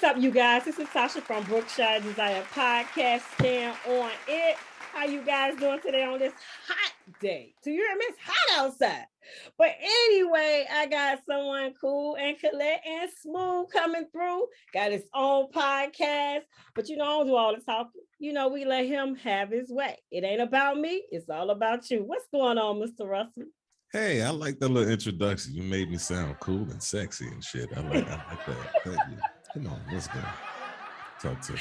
up, you guys? This is Tasha from Brookshire Desire Podcast. Stand on it. How you guys doing today on this hot day? Do you hear me? It's hot outside. But anyway, I got someone cool and collect and smooth coming through. Got his own podcast. But I don't do all the talking. We let him have his way. It ain't about me. It's all about you. What's going on, Mr. Russell? Hey, I like that little introduction. You made me sound cool and sexy and shit. I like that. Thank you. Come on, let's go. Talk to me.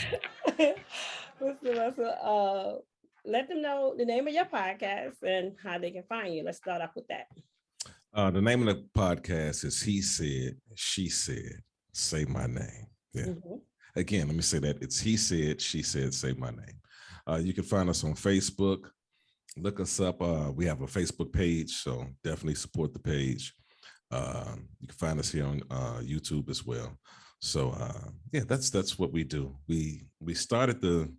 Mr. Russell, let them know the name of your podcast and how they can find you. Let's start off with that. The name of the podcast is He Said, She Said, Say My Name. Yeah. Mm-hmm. Again, let me say that. It's He Said, She Said, Say My Name. You can find us on Facebook. Look us up. We have a Facebook page, so definitely support the page. You can find us here on YouTube as well. So yeah, that's what we do. We started the.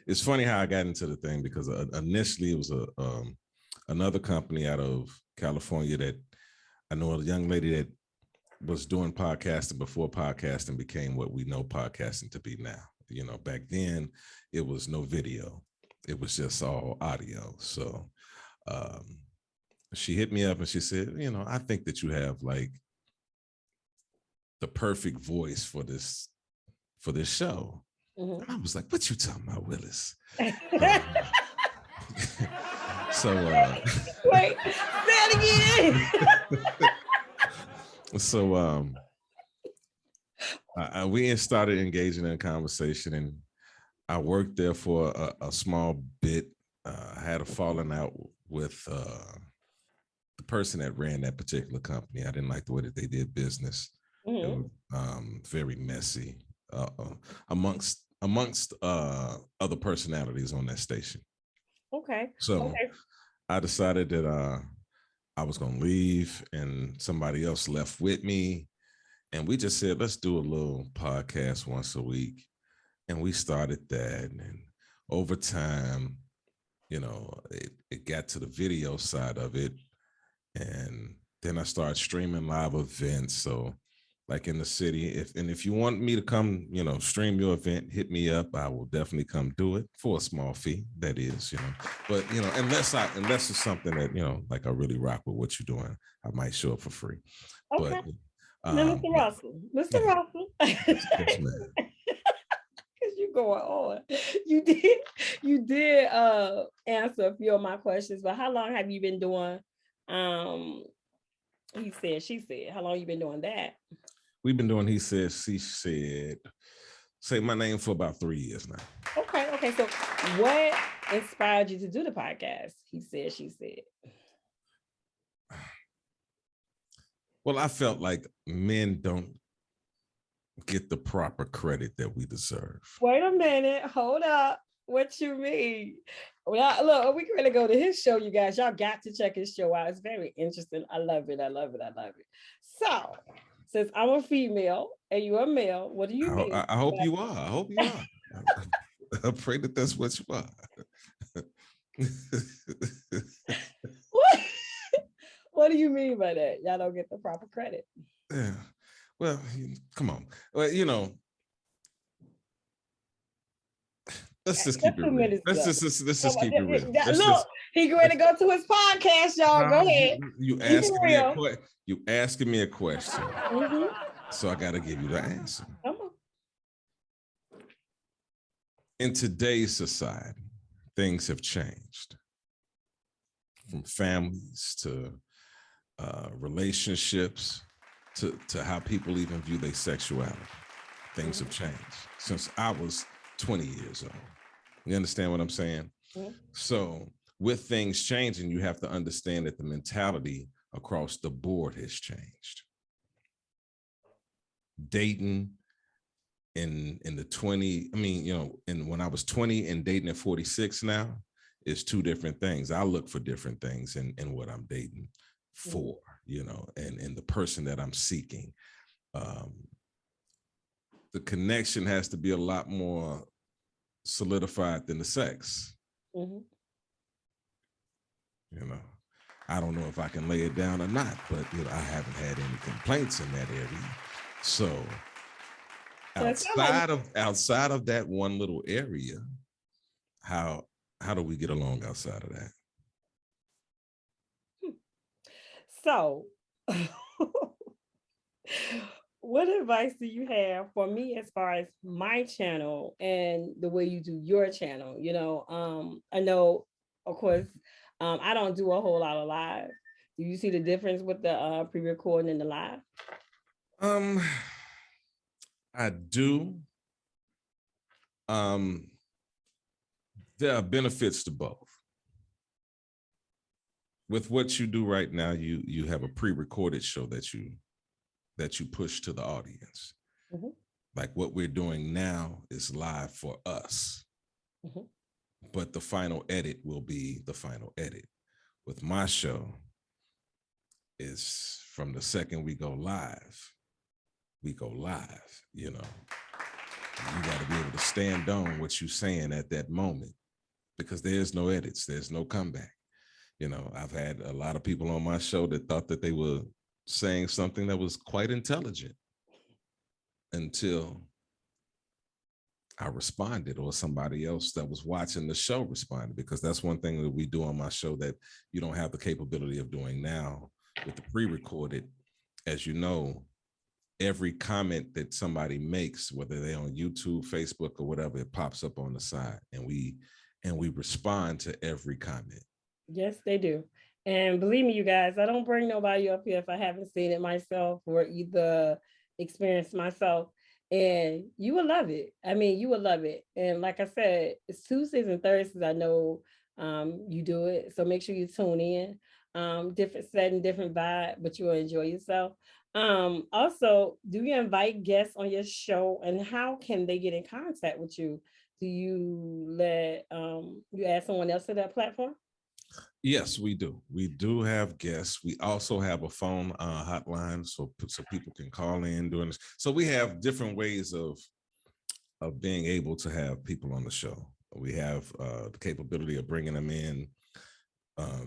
It's funny how I got into the thing because initially it was another company out of California that I know a young lady that was doing podcasting before podcasting became what we know podcasting to be now. Back then it was no video. It was just all audio. So she hit me up and she said, I think that you have like the perfect voice for this show. Mm-hmm. And I was like, what you talking about, Willis? So wait, say it again. So we started engaging in a conversation, and I worked there for a small bit. I had a falling out with the person that ran that particular company. I didn't like the way that they did business. Mm-hmm. It was very messy amongst other personalities on that station. Okay. So I decided that I was going to leave, and somebody else left with me. And we just said, let's do a little podcast once a week. And we started that, and over time, it got to the video side of it, and then I started streaming live events. So, like in the city, if you want me to come, stream your event, hit me up. I will definitely come do it for a small fee. That is, But unless it's something that like I really rock with what you're doing, I might show up for free. Okay. But now, Mr. Russell, yes, ma'am. You going on? You did answer a few of my questions, but how long have you been doing He Said, She Said? How long you been doing that? We've been doing He Said, She Said, Say My Name for about 3 years now. Okay. So what inspired you to do the podcast, He Said, She Said? Well, I felt like men don't get the proper credit that we deserve. Wait a minute. Hold up. What you mean? Well, look, we can really go to his show, you guys. Y'all got to check his show out. It's very interesting. I love it. So, since I'm a female and you're a male, what do you mean? I hope you are. I pray that that's what you are. What do you mean by that? Y'all don't get the proper credit. Yeah. Well, come on. Well, let's just keep it real. Let's just keep it real. Look, he going to go to his podcast, y'all. Go ahead. You asking me a question. Mm-hmm. So I got to give you the answer. Come on. In today's society, things have changed. From families to relationships to how people even view their sexuality. Things have changed since I was 20 years old. You understand what I'm saying? Mm-hmm. So with things changing, you have to understand that the mentality across the board has changed. Dating in the 20, when I was 20 and dating at 46 now is two different things. I look for different things in what I'm dating for, and the person that I'm seeking. The connection has to be a lot more solidified than the sex. Mm-hmm. I don't know if I can lay it down or not, but I haven't had any complaints in that area. So outside of that one little area, how do we get along outside of that? So what advice do you have for me as far as my channel and the way you do your channel? I know, of course, I don't do a whole lot of live. Do you see the difference with the pre-recording and the live? I do. There are benefits to both. With what you do right now, you have a pre-recorded show that you push to the audience. Mm-hmm. Like what we're doing now is live for us. Mm-hmm. But the final edit will be the final edit. With my show, is from the second we go live. You got to be able to stand on what you're saying at that moment, because there's no edits, there's no comeback. I've had a lot of people on my show that thought that they were saying something that was quite intelligent until I responded, or somebody else that was watching the show responded, because that's one thing that we do on my show that you don't have the capability of doing now with the pre-recorded. As you know, every comment that somebody makes, whether they're on YouTube, Facebook, or whatever, it pops up on the side, and we respond to every comment. Yes, they do. And believe me, you guys, I don't bring nobody up here if I haven't seen it myself or either experienced myself. And you will love it. I mean, you will love it. And like I said, it's Tuesdays and Thursdays. I know you do it. So make sure you tune in. Different setting, different vibe, but you will enjoy yourself. Also, do you invite guests on your show, and how can they get in contact with you? Do you let you add someone else to that platform? Yes, we do. We do have guests. We also have a phone hotline, so people can call in during this. So we have different ways of being able to have people on the show. We have the capability of bringing them in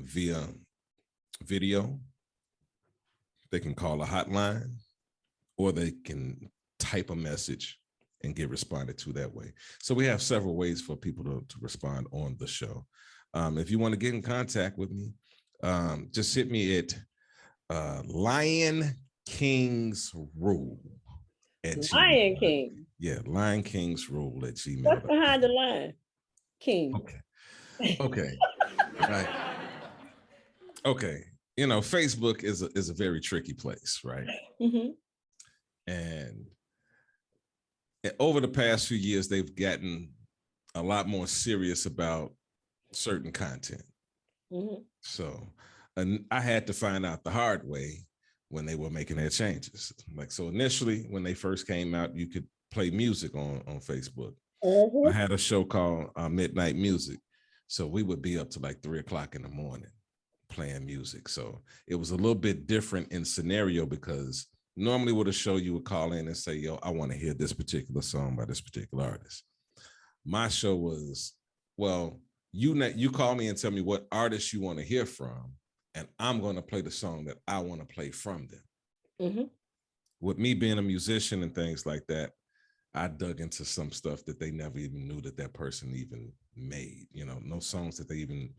via video. They can call a hotline, or they can type a message and get responded to that way. So we have several ways for people to respond on the show. If you want to get in contact with me, just hit me at Lion King's Rule at Lion King. Yeah, Lion King's Rule at Gmail. What's behind the Lion King? Okay. Right. Okay. Facebook is a very tricky place, right? Mm-hmm. And over the past few years, they've gotten a lot more serious about certain content. Mm-hmm. So, and I had to find out the hard way when they were making their changes. So initially, when they first came out, you could play music on Facebook. Mm-hmm. I had a show called Midnight Music. So we would be up to like 3:00 in the morning playing music. So it was a little bit different in scenario, because normally with a show, you would call in and say, yo, I want to hear this particular song by this particular artist. My show was, well, you call me and tell me what artist you want to hear from, and I'm going to play the song that I want to play from them. Mm-hmm. With me being a musician and things like that, I dug into some stuff that they never even knew that person even made, no songs that they even,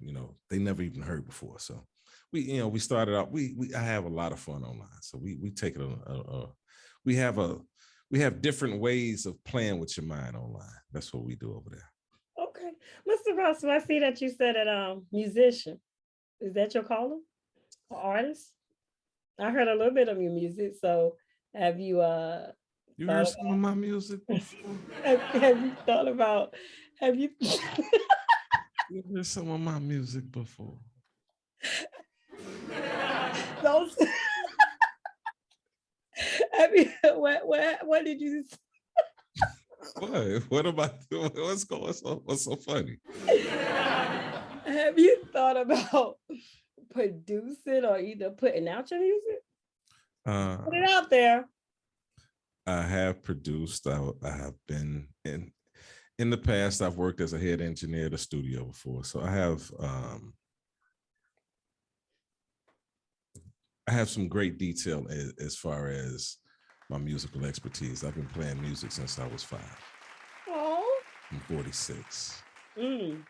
they never even heard before. So we started out, I have a lot of fun online. So we take it we have different ways of playing with your mind online. That's what we do over there. Okay. Mr. Russell, I see that you said that musician. Is that your calling? Or artist? I heard a little bit of your music. So have you you heard some of my music before? have you thought about you heard some of my music before? Those what did you What am I doing? What's so funny? Have you thought about producing or either putting out your music? Put it out there. I have produced. I have been in the past. I've worked as a head engineer at a studio before, so I have some great detail as far as my musical expertise. I've been playing music since I was 5. Oh. I'm 46.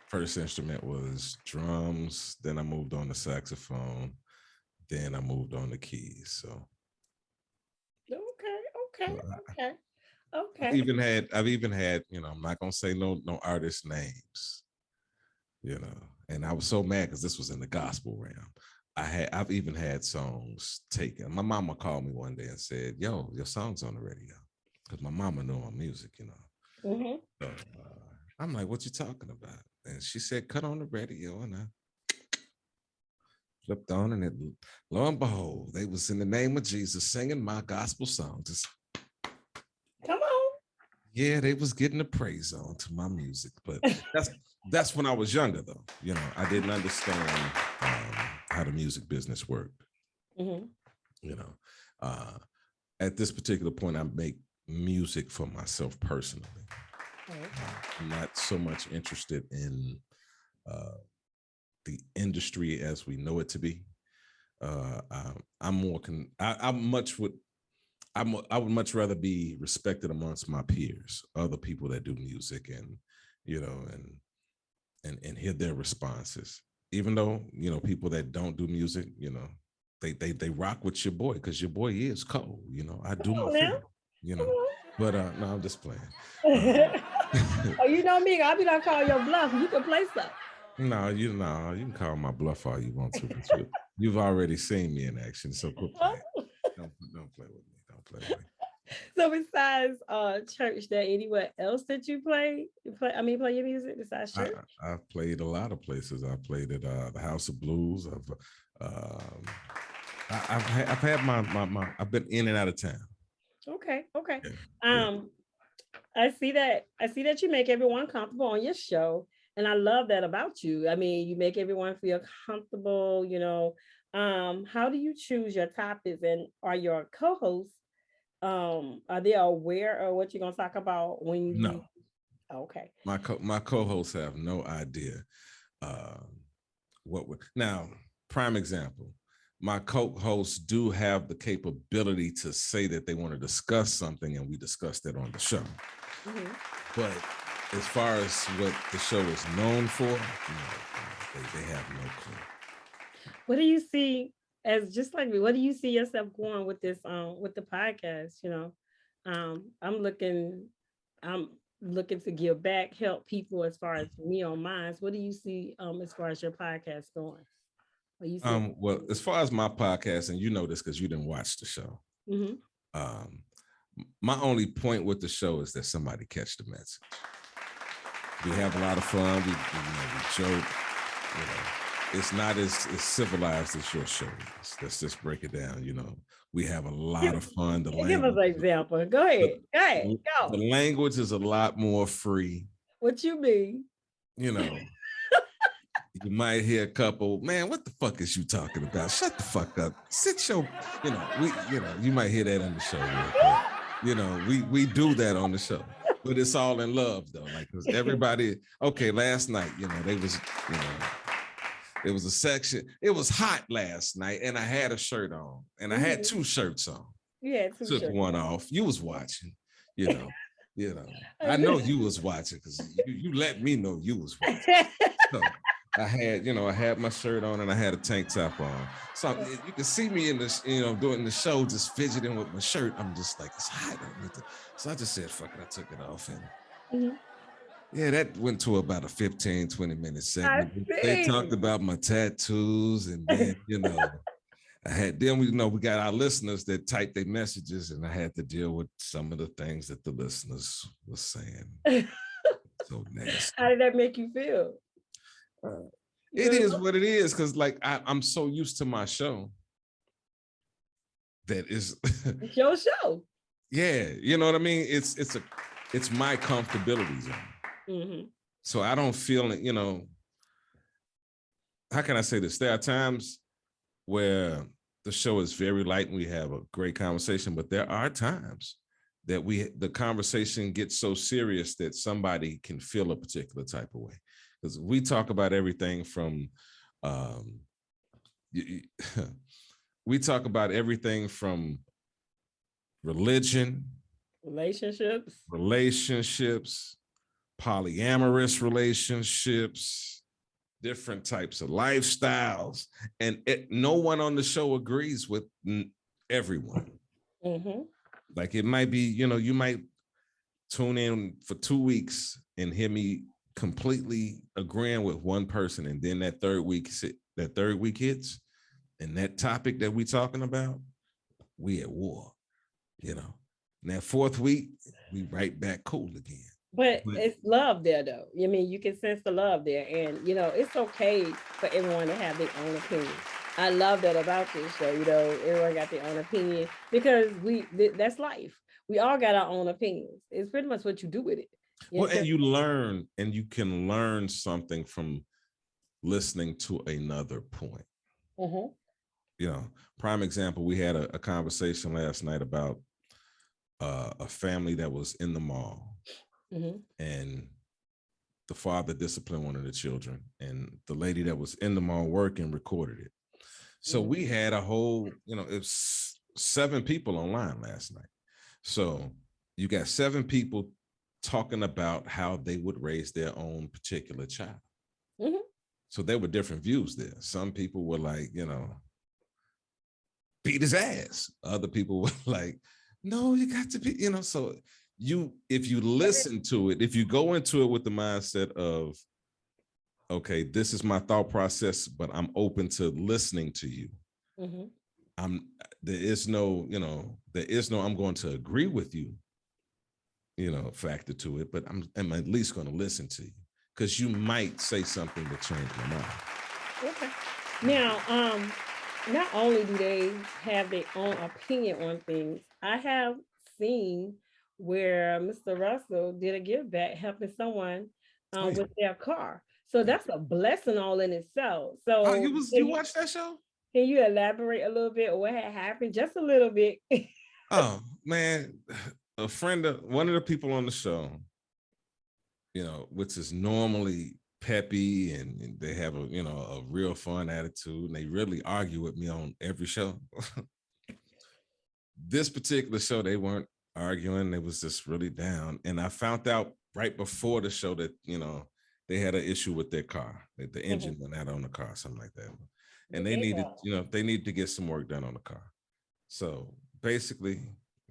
First instrument was drums. Then I moved on to saxophone. Then I moved on to keys. So Okay. I've even had, I'm not gonna say no artist names, and I was so mad because this was in the gospel realm. I've even had songs taken. My mama called me one day and said, "Yo, your song's on the radio," because my mama know my music, Mm-hmm. So, I'm like, "What you talking about?" And she said, "Cut on the radio," and I flipped on, and lo and behold, they was in the name of Jesus singing my gospel songs. Come on. Yeah, they was getting the praise on to my music, but that's when I was younger, though. I didn't understand how the music business worked. Mm-hmm. At this particular point, I make music for myself personally. I'm not so much interested in the industry as we know it to be. I'm more. I would much rather be respected amongst my peers, other people that do music, and and hear their responses. Even though people that don't do music, they rock with your boy because your boy is cold. I do my thing. But no, I'm just playing. Oh, you know me, I'll be not call your bluff. You can play stuff. No, you can call my bluff all you want to. But you've already seen me in action, so quit playing. Don't play with me. Don't play with me. So besides church, there anywhere else that you play your music besides church? I've played a lot of places. I played at the House of Blues. I've had my I've been in and out of town. Okay. Yeah. I see that you make everyone comfortable on your show, and I love that about you. I mean, you make everyone feel comfortable. How do you choose your topics, and are your co-hosts are they aware of what you're gonna talk about when you? No. Okay. My co-hosts have no idea what would now. Prime example. My co-hosts do have the capability to say that they want to discuss something, and we discuss that on the show. Mm-hmm. But as far as what the show is known for, they have no clue. What do you see as just like me? What do you see yourself going with this with the podcast? I'm looking to give back, help people as far as me on mine. What do you see as far as your podcast going? Well, as far as my podcast, and you know this because you didn't watch the show. Mm-hmm. My only point with the show is that somebody catch the message. We have a lot of fun. We joke. It's not as civilized as your show is. Let's just break it down. We have a lot of fun. Give us an example. Go ahead. Go. The language is a lot more free. What you mean? You might hear a couple, man, what the fuck is you talking about? Shut the fuck up. Sit your, you might hear that on the show. We do that on the show, but it's all in love though. Like, cause everybody, okay, last night, there was a section, it was hot last night and I had a shirt on and I had 2 shirts on. Yeah, took one off. You was watching, I know you was watching because you let me know you was watching. So, I had my shirt on and I had a tank top on. So you can see me in this, doing the show, just fidgeting with my shirt. I'm just like, it's hot. So I just said, fuck it. I took it off. And yeah, that went to about a 15, 20-minute segment. They talked about my tattoos and then, we got our listeners that typed their messages and I had to deal with some of the things that the listeners were saying. So nasty. How did that make you feel? It is what it is because like I'm so used to my show that is it's your show. Yeah, you know what I mean. It's my comfortability zone. Mm-hmm. So I don't feel it. How can I say this? There are times where the show is very light and we have a great conversation, but there are times that the conversation gets so serious that somebody can feel a particular type of way. Because we talk about everything from, we talk about everything from religion, relationships, polyamorous relationships, different types of lifestyles. And no one on the show agrees with everyone. Mm-hmm. Like it might be, you might tune in for 2 weeks and hear me completely agreeing with one person. And then that third week hits, and that topic that we talking about, we at war, And that fourth week, we right back cool again. But it's love there, though. I mean, you can sense the love there. And, it's okay for everyone to have their own opinion. I love that about this show. Everyone got their own opinion because that's life. We all got our own opinions. It's pretty much what you do with it. Well, and you can learn something from listening to another point. Mm-hmm. Prime example, we had a conversation last night about a family that was in the mall. Mm-hmm. And the father disciplined one of the children, and the lady that was in the mall working recorded it. So mm-hmm. we had a whole, it's 7 people online last night. So you got 7 people talking about how they would raise their own particular child. Mm-hmm. So there were different views there. Some people were like, beat his ass. Other people were like, no, you got to be, so if you listen to it, if you go into it with the mindset of, okay, this is my thought process, but I'm open to listening to you. Mm-hmm. There is no I'm going to agree with you, factor to it, but I'm at least going to listen to you because you might say something that change my mind. Okay. Now, not only do they have their own opinion on things, I have seen where Mr. Russell did a give back helping someone with their car. So that's a blessing all in itself. So you watched that show? Can you elaborate a little bit on what had happened? Just a little bit. Oh man, one of the people on the show, which is normally peppy and they have a real fun attitude and they really argue with me on every show. This particular show, they weren't arguing. They was just really down. And I found out right before the show that, they had an issue with their car. The engine went out on the car, something like that. And they needed to get some work done on the car. So basically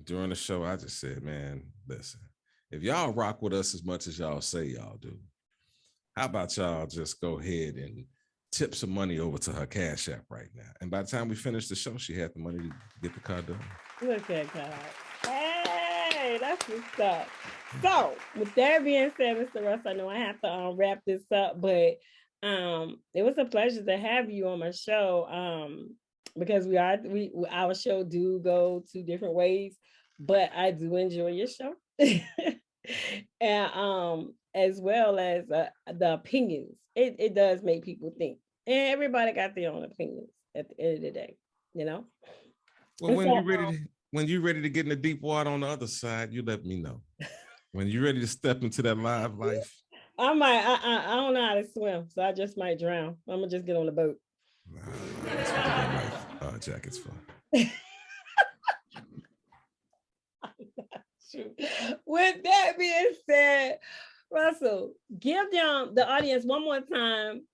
during the show, I just said, man, listen, if y'all rock with us as much as y'all say y'all do, how about y'all just go ahead and tip some money over to her Cash App right now? And by the time we finished the show, she had the money to get the car done. Look at God. Hey, that's what's up. So with that being said, Mr. Russ, I know I have to wrap this up, but it was a pleasure to have you on my show. Because our show do go 2 different ways, but I do enjoy your show. And as well as the opinions, it does make people think, and everybody got their own opinions at the end of the day, Well, when you're ready to get in the deep water on the other side, you let me know. When you're ready to step into that live life, I don't know how to swim, so I just might drown. I'm gonna just get on the boat. Jacket's fun. With that being said, Russell, give them the audience one more time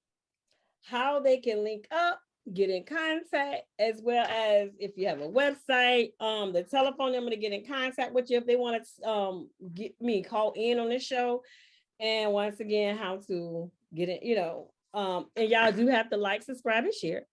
how they can link up, get in contact, as well as if you have a website, the telephone number to get in contact with you if they want to call in on this show, and once again how to get it, and y'all do have to like, subscribe, and share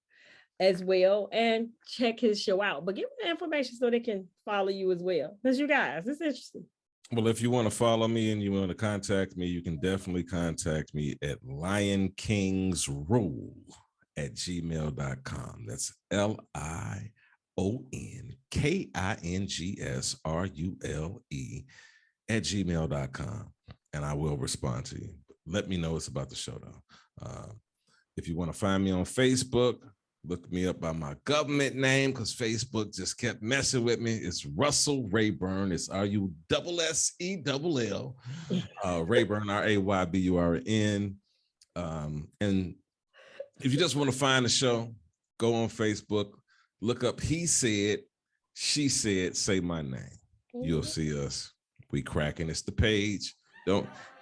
as well, and check his show out. But give them the information so they can follow you as well. Because you guys, it's interesting. Well, if you want to follow me and you want to contact me, you can definitely contact me at lionkingrules@gmail.com. That's lionkingSRULE@gmail.com. And I will respond to you. Let me know it's about the show, though. If you want to find me on Facebook, look me up by my government name because Facebook just kept messing with me. It's Russell Rayburn. It's RUSSELL. Rayburn, RAYBURN. And if you just want to find the show, go on Facebook, look up He Said, She said, say my name. Mm-hmm. You'll see us. We cracking. It's the page.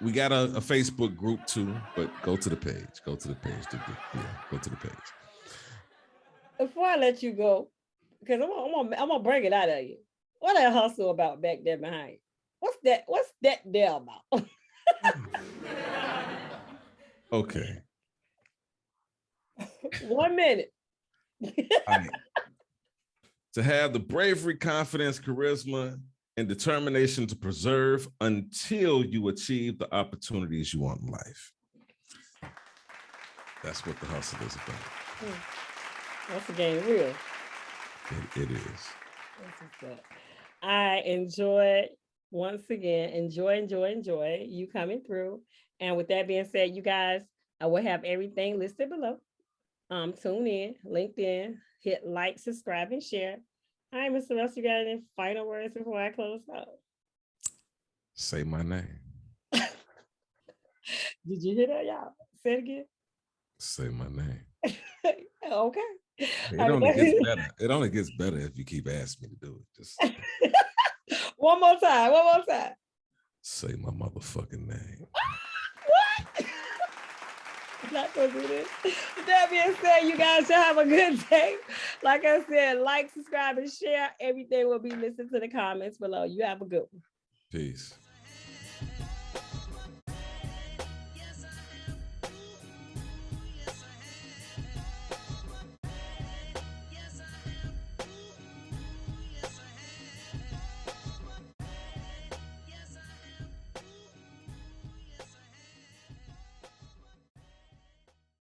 We got a Facebook group too, but go to the page. Go to the page. Go to the page. Before I let you go, because I'm gonna bring it out of you. What that hustle about back there behind? What's that there about? Okay. 1 minute. Right. To have the bravery, confidence, charisma, and determination to preserve until you achieve the opportunities you want in life. That's what the hustle is about. That's the game real. It is. I enjoyed, once again, enjoy you coming through. And with that being said, you guys, I will have everything listed below. Tune in, LinkedIn, hit like, subscribe, and share. All right, Mr. Russ, you got any final words before I close out? Say my name. Did you hear that, y'all? Say it again. Say my name. Okay. It only gets better. It only gets better if you keep asking me to do it. Just one more time. say my motherfucking name. What? I'm not gonna do this. With that being said, you guys should have a good day. Like I said, like, subscribe, and share. Everything will be listed to the comments below. You have a good one. Peace.